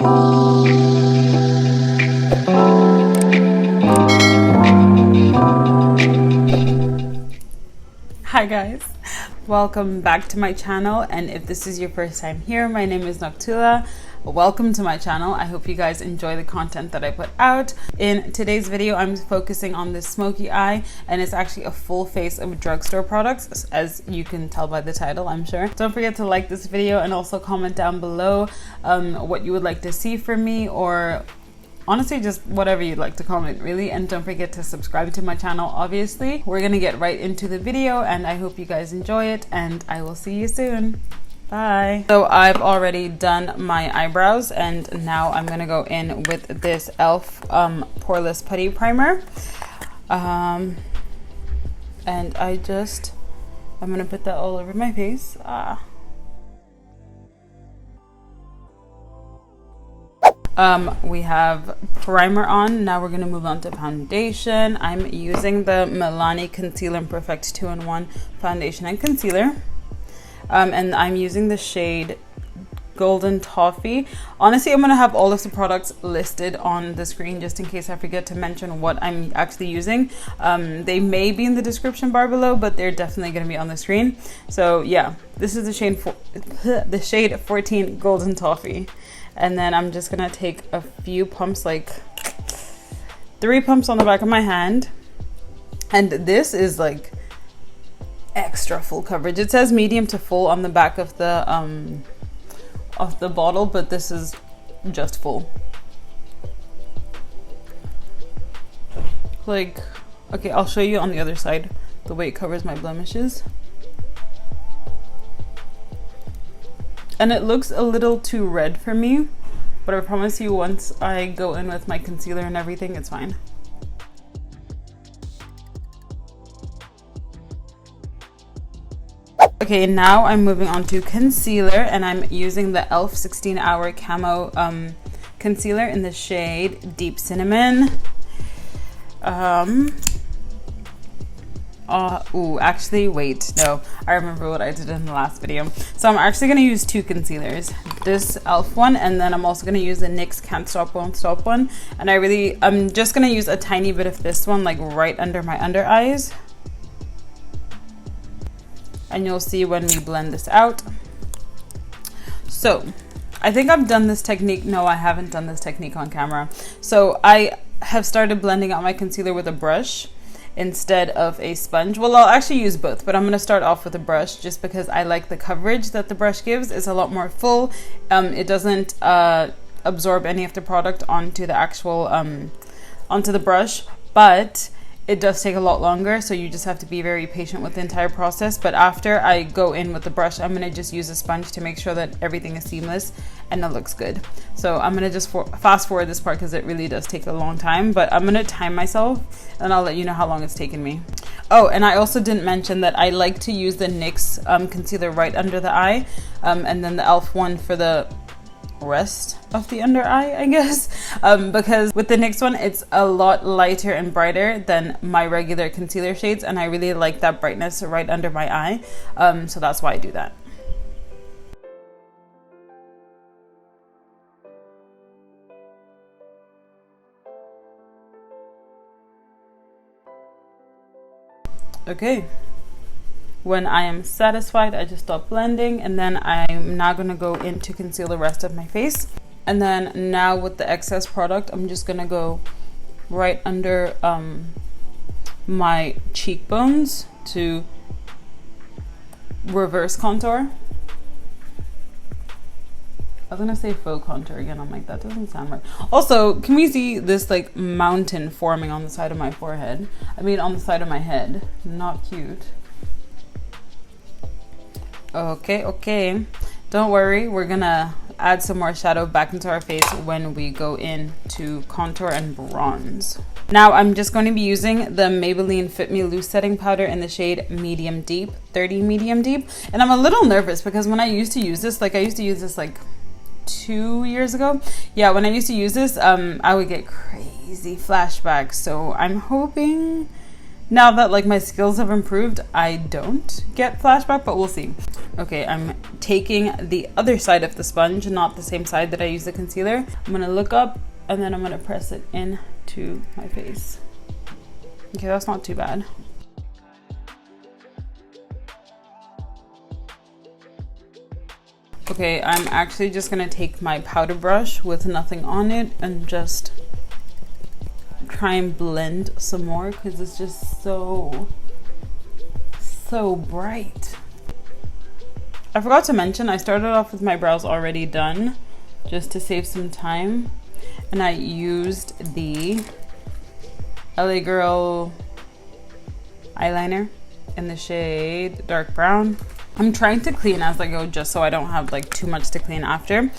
Hi guys, welcome back to my channel, and if this is your first time here, my name is Nokuthula. Welcome to my channel. I hope you guys enjoy the content that I put out. In today's video, I'm focusing on this smoky eye, and it's actually a full face of drugstore products, as you can tell by the title, I'm sure. Don't forget to like this video and also comment down below what you would like to see from me, or honestly, just whatever you'd like to comment, really. And don't forget to subscribe to my channel, obviously. We're gonna get right into the video, and I hope you guys enjoy it, and I will see you soon. Bye. So I've already done my eyebrows, and now I'm gonna go in with this e.l.f. Poreless Putty Primer. And I'm gonna put that all over my face. We have primer on. Now we're gonna move on to foundation. I'm using the Milani Concealer and Perfect 2-in-1 foundation and concealer. And I'm using the shade Golden Toffee. Honestly, I'm gonna have all of the products listed on the screen just in case I forget to mention what I'm actually using. They may be in the description bar below, but they're definitely gonna be on the screen. So yeah, this is the shade 14 Golden Toffee. And then I'm just gonna take a few pumps, like 3 pumps on the back of my hand. And this is like extra full coverage. It says medium to full on the back of the bottle, but this is just full. Like, okay, I'll show you on the other side the way it covers my blemishes. And it looks a little too red for me, but I promise you once I go in with my concealer and everything, it's fine. Okay, now I'm moving on to concealer, and I'm using the e.l.f. 16 Hour Camo Concealer in the shade Deep Cinnamon. Actually, wait, no, I remember what I did in the last video. So I'm actually gonna use 2 concealers, this e.l.f. one, and then I'm also gonna use the NYX Can't Stop Won't Stop one. And I'm just gonna use a tiny bit of this one, like right under my under eyes. And you'll see when we blend this out. So I think I've done this technique. No, I haven't done this technique on camera. So I have started blending out my concealer with a brush instead of a sponge. Well, I'll actually use both, but I'm going to start off with a brush just because I like the coverage that the brush gives. It's a lot more full. It doesn't absorb any of the product onto the actual onto the brush, but it does take a lot longer, so you just have to be very patient with the entire process. But after I go in with the brush, I'm gonna just use a sponge to make sure that everything is seamless and it looks good. So I'm gonna just fast forward this part because it really does take a long time, but I'm gonna time myself and I'll let you know how long it's taken me. Oh, and I also didn't mention that I like to use the NYX concealer right under the eye, and then the e.l.f. one for the rest of the under eye, I guess, because with the NYX one, it's a lot lighter and brighter than my regular concealer shades, and I really like that brightness right under my eye, so that's why I do that. Okay, when I am satisfied, I just stop blending, and then I'm now gonna go in to conceal the rest of my face. And then now with the excess product, I'm just gonna go right under my cheekbones to reverse contour. I was gonna say faux contour again. I'm like, that doesn't sound right. Also, can we see this like mountain forming on the side of my forehead? I mean, on the side of my head. Not cute. Okay. Don't worry. We're gonna add some more shadow back into our face when we go in to contour and bronze. Now I'm just going to be using the Maybelline Fit Me Loose Setting Powder in the shade Medium Deep, 30 Medium Deep. And I'm a little nervous because when I used to use this, like 2 years ago. Yeah, when I used to use this, I would get crazy flashbacks. So I'm hoping Now that like my skills have improved, I don't get flashback, but we'll see. Okay, I'm taking the other side of the sponge, not the same side that I use the concealer. I'm gonna look up and then I'm gonna press it into my face. Okay, that's not too bad. Okay, I'm actually just gonna take my powder brush with nothing on it and just try and blend some more because it's just so bright. I forgot to mention I started off with my brows already done just to save some time, and I used the LA Girl eyeliner in the shade dark brown. I'm trying to clean as I go just so I don't have like too much to clean after,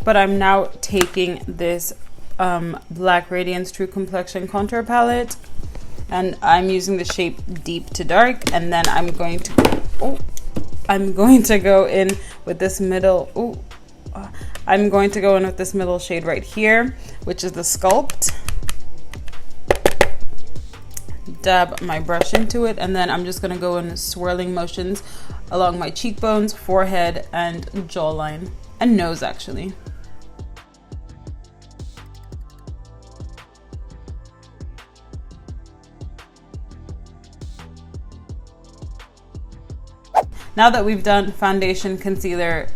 but I'm now taking this Black Radiance True Complexion contour palette and I'm using the shape deep to dark, and then I'm going to go in with this middle shade right here, which is the Sculpt. Dab my brush into it, and then I'm just going to go in swirling motions along my cheekbones, forehead, and jawline, and nose actually. Now that we've done foundation, concealer,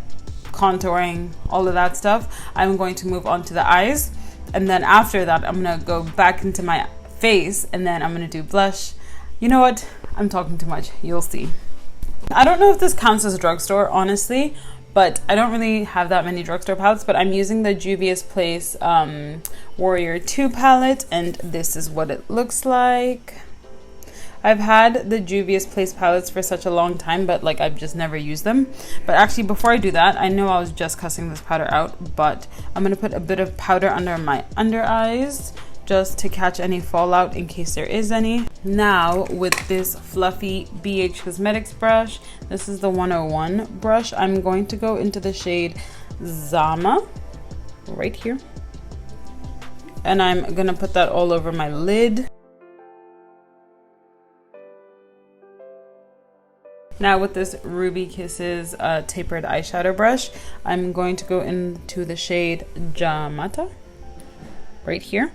contouring, all of that stuff, I'm going to move on to the eyes. And then after that, I'm gonna go back into my face and then I'm gonna do blush. You know what? I'm talking too much. You'll see. I don't know if this counts as a drugstore, honestly, but I don't really have that many drugstore palettes, but I'm using the Juvia's Place Warrior 2 palette, and this is what it looks like. I've had the Juvia's Place palettes for such a long time, but like I've just never used them. But actually, before I do that, I know I was just cussing this powder out, but I'm going to put a bit of powder under my under eyes just to catch any fallout in case there is any. Now with this fluffy BH Cosmetics brush, this is the 101 brush, I'm going to go into the shade Zama right here. And I'm going to put that all over my lid. Now with this Ruby Kisses tapered eyeshadow brush, I'm going to go into the shade Jamata right here.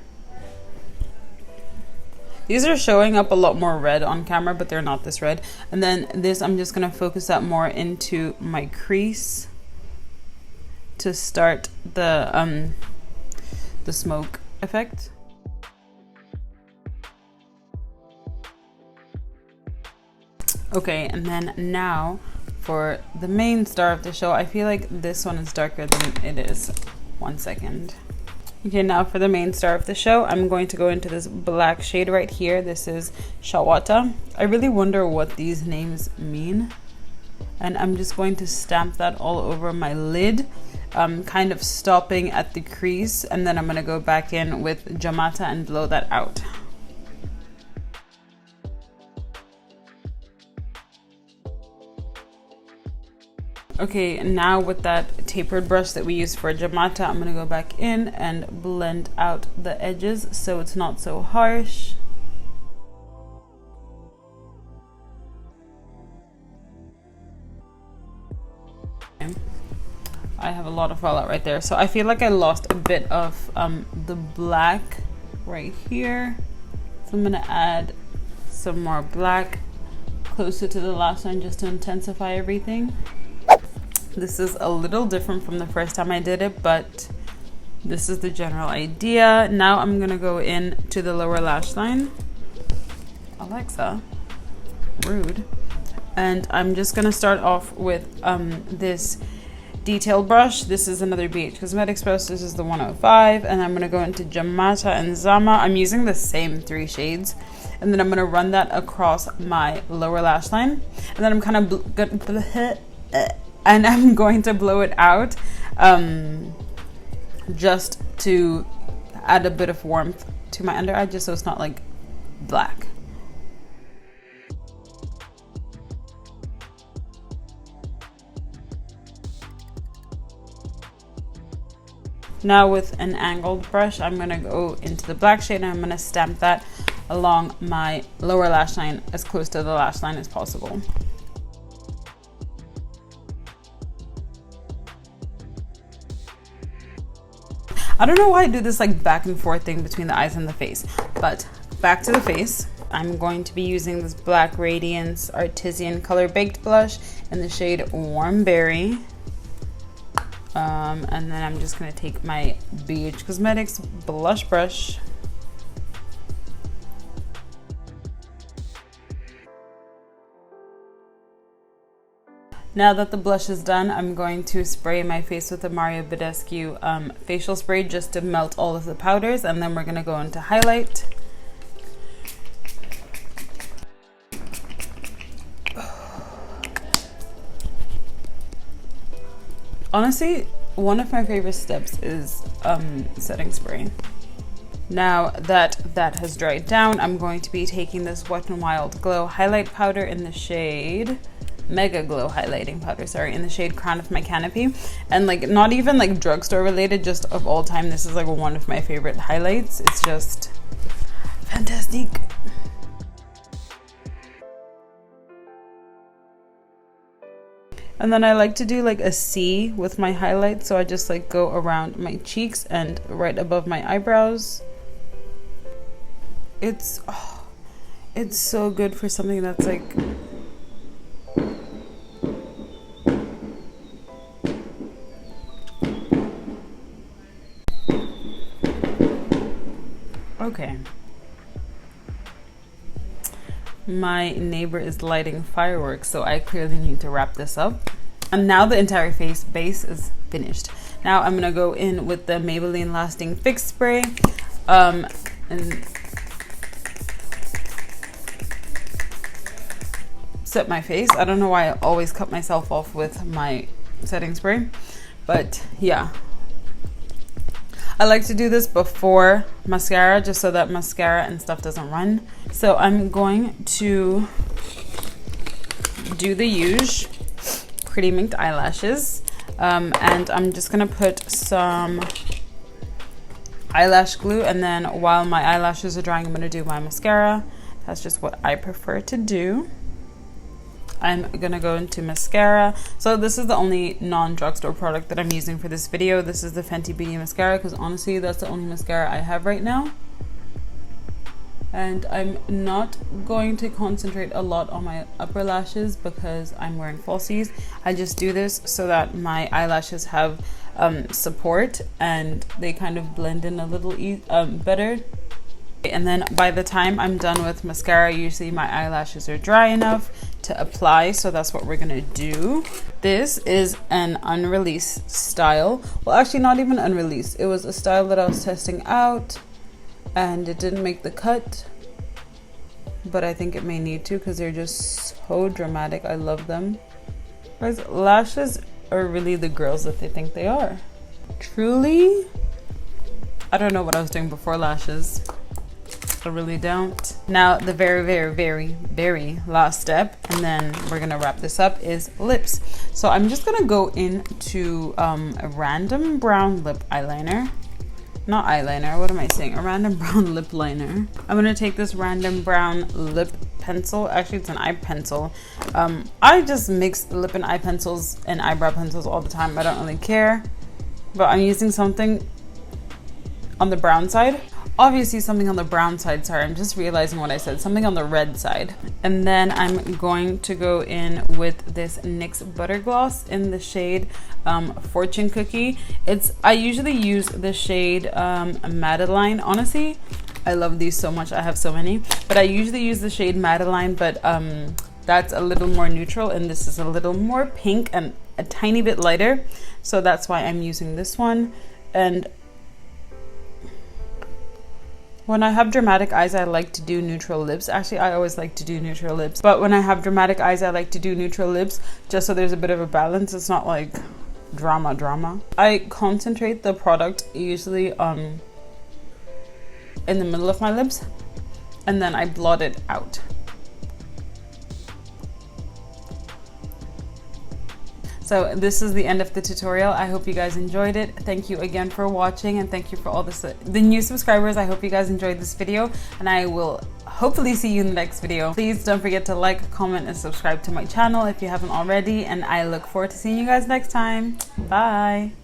These are showing up a lot more red on camera, but they're not this red. And then this, I'm just going to focus that more into my crease to start the smoke effect. Okay, and then now for the main star of the show, I feel like this one is darker than it is. 1 second. Okay, now for the main star of the show, I'm going to go into this black shade right here. This is Shawata. I really wonder what these names mean. And I'm just going to stamp that all over my lid, kind of stopping at the crease. And then I'm going to go back in with Jamata and blow that out. Okay, now with that tapered brush that we used for Jamata, I'm going to go back in and blend out the edges so it's not so harsh. I have a lot of fallout right there, so I feel like I lost a bit of the black right here. So I'm going to add some more black closer to the last one just to intensify everything. This is a little different from the first time I did it, but this is the general idea. Now I'm gonna go in to the lower lash line. Alexa, rude. And I'm just gonna start off with this detail brush. This is another BH Cosmetics brush. This is the 105, and I'm gonna go into Jamata and Zama. I'm using the same 3 shades, and then I'm gonna run that across my lower lash line, and then I'm kind of and I'm going to blow it out just to add a bit of warmth to my under eye, just so it's not like black. Now with an angled brush, I'm going to go into the black shade and I'm going to stamp that along my lower lash line as close to the lash line as possible. I don't know why I do this like back and forth thing between the eyes and the face, but back to the face. I'm going to be using this Black Radiance Artisan Color Baked Blush in the shade Warm Berry. And then I'm just going to take my BH Cosmetics blush brush. Now that the blush is done, I'm going to spray my face with the Mario Badescu facial spray just to melt all of the powders, and then we're going to go into highlight. Honestly, one of my favorite steps is setting spray. Now that that has dried down, I'm going to be taking this Wet n Wild Glow highlight powder in the shade Mega Glow highlighting powder, sorry, in the shade Crown of My Canopy. And like, not even like drugstore related, just of all time, this is like one of my favorite highlights. It's just fantastic. And then I like to do like a C with my highlight, so I just like go around my cheeks and right above my eyebrows. It's so good for something that's like okay. My neighbor is lighting fireworks, so I clearly need to wrap this up. And now the entire face base is finished. Now I'm gonna go in with the Maybelline Lasting Fix Spray and set my face. I don't know why I always cut myself off with my setting spray, but yeah. I like to do this before mascara just so that mascara and stuff doesn't run. So I'm going to do the Huge Pretty Minked eyelashes, and I'm just gonna put some eyelash glue, and then while my eyelashes are drying, I'm gonna do my mascara. That's just what I prefer to do. I'm gonna go into mascara. So this is the only non-drugstore product that I'm using for this video. This is the Fenty Beauty mascara, because honestly that's the only mascara I have right now. And I'm not going to concentrate a lot on my upper lashes because I'm wearing falsies. I just do this so that my eyelashes have support and they kind of blend in a little better. And then by the time I'm done with mascara, usually my eyelashes are dry enough to apply, so that's what we're gonna do. This is an unreleased style. Well, actually not even unreleased. It was a style that I was testing out and it didn't make the cut, but I think it may need to because they're just so dramatic. I love them. Guys, lashes are really the girls that they think they are. Truly, I don't know what I was doing before lashes. I really don't. Now the very last step, and then we're gonna wrap this up, is lips. So I'm just gonna go into a random brown lip eyeliner. Not eyeliner, what am I saying? A random brown lip liner. I'm gonna take this random brown lip pencil. Actually, it's an eye pencil. I just mix lip and eye pencils and eyebrow pencils all the time. I don't really care. But I'm using something on the brown side. Obviously something on the brown side, sorry, I'm just realizing what I said, something on the red side. And then I'm going to go in with this NYX Butter Gloss in the shade Fortune Cookie. I usually use the shade Madeline. Honestly, I love these so much, I have so many. But I usually use the shade Madeline, but that's a little more neutral, and this is a little more pink and a tiny bit lighter. So that's why I'm using this one. And when I have dramatic eyes, I like to do neutral lips. Actually, I always like to do neutral lips. But when I have dramatic eyes, I like to do neutral lips just so there's a bit of a balance. It's not like drama. I concentrate the product usually in the middle of my lips, and then I blot it out. So this is the end of the tutorial. I hope you guys enjoyed it. Thank you again for watching, and thank you for all the new subscribers. I hope you guys enjoyed this video, and I will hopefully see you in the next video. Please don't forget to like, comment, and subscribe to my channel if you haven't already, and I look forward to seeing you guys next time. Bye.